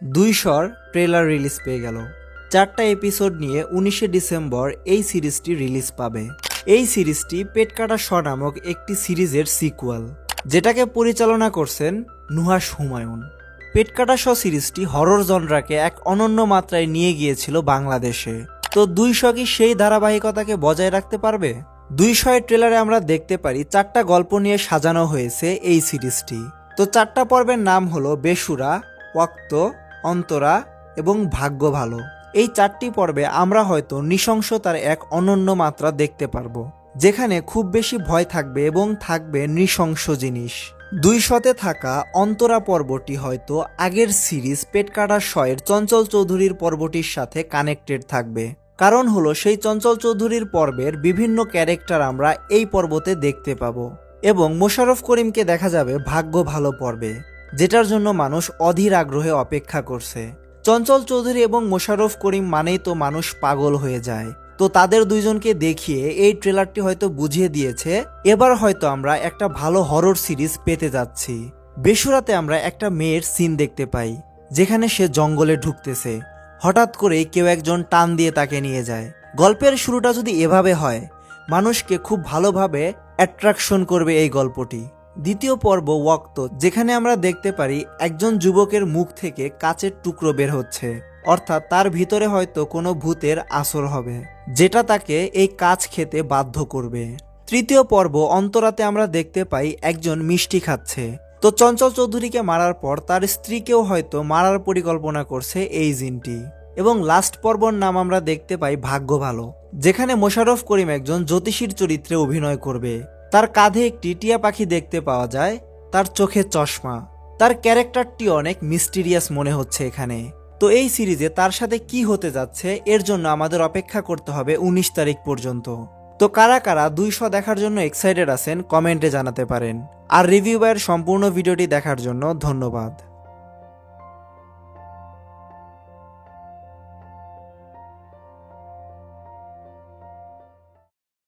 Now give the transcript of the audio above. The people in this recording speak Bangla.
200 ট্রেলার রিলিজ পেয়ে গেল। 4টা এপিসোড নিয়ে 19শে ডিসেম্বর এই সিরিজটি রিলিজ পাবে। এই সিরিজটি পেটকাটা শ নামক একটি সিরিজের সিকুয়াল, যেটাকে পরিচালনা করছেন নুহাশ হুমায়ুন। পেটকাটা শ সিরিজটি হরর জনরাকে এক অনন্য মাত্রায় নিয়ে গিয়েছিল বাংলাদেশে। তো 200 কি সেই ধারাবাহিকতাকে বজায় রাখতে পারবে? 200 এর ট্রেলারে আমরা দেখতে পারি 4টা গল্প নিয়ে সাজানো হয়েছে এই সিরিজটি। তো 4টা পর্বের নাম হলো বেসুরা, ওয়াক্ত, অন্তরা এবং ভাগ্য ভালো। এই 4টি পর্বে আমরা হয়তো নৃশংসতার এক অনন্য মাত্রা দেখতে পারবো, যেখানে খুব বেশি ভয় থাকবে এবং থাকবে নৃশংস জিনিস। 200তে থাকা অন্তরা পর্বটি হয়তো আগের সিরিজ পেটকাটা শ এর চঞ্চল চৌধুরীর পর্বটির সাথে কানেক্টেড থাকবে। কারণ হলো সেই চঞ্চল চৌধুরীর পর্বের বিভিন্ন ক্যারেক্টার আমরা এই পর্বতে দেখতে পাবো এবং মোশাররফ করিমকে দেখা যাবে ভাগ্য ভালো পর্বে, যেটার জন্য মানুষ অধীর আগ্রহে অপেক্ষা করছে। চঞ্চল চৌধুরী এবং মোশাররফ করিম মানেই তো মানুষ পাগল হয়ে যায়। তো তাদের দুইজনকে দেখিয়ে এই ট্রেলারটি হয়তো বুঝিয়ে দিয়েছে এবার হয়তো আমরা একটা ভালো হরর সিরিজ পেতে যাচ্ছি। বেসুরাতে আমরা একটা মেয়ের সিন দেখতে পাই, যেখানে সে জঙ্গলে ঢুকতেছে। হঠাৎ করেই কেউ একজন টান দিয়ে তাকে নিয়ে যায়। গল্পের শুরুটা যদি এভাবে হয়, মানুষকে খুব ভালোভাবে অ্যাট্রাকশন করবে এই গল্পটি। দ্বিতীয় পর্ব ওয়াক্ত, যেখানে আমরা দেখতে পারি একজন যুবকের মুখ থেকে কাচের টুকরো বের হচ্ছে, অর্থাৎ তার ভিতরে হয়তো কোনো ভূতের আসর হবে, যেটা তাকে এই কাচ খেতে বাধ্য করবে। তৃতীয় পর্ব অন্তরাতে আমরা দেখতে পাই একজন মিষ্টি খাচ্ছে। তো চঞ্চল চৌধুরীকে মারার পর তার স্ত্রীকেও হয়তো মারার পরিকল্পনা করছে এই জিনটি। এবং লাস্ট পর্বর নাম আমরা দেখতে পাই ভাগ্য ভালো, যেখানে মোশাররফ করিম একজন জ্যোতিষীর চরিত্রে অভিনয় করবে। তার কাঁধে একটি টিয়া পাখি দেখতে পাওয়া যায়, তার চোখে চশমা। তার ক্যারেক্টারটি অনেক মিস্টিরিয়াস মনে হচ্ছে এখানে। তো এই সিরিজে তার সাথে কি হতে যাচ্ছে এর জন্য আমাদের অপেক্ষা করতে হবে 19 তারিখ পর্যন্ত। তো কারা কারা 200 দেখার জন্য এক্সাইটেড আছেন কমেন্টে জানাতে পারেন। আর রিভিউ বয়ের সম্পূর্ণ ভিডিওটি দেখার জন্য ধন্যবাদ।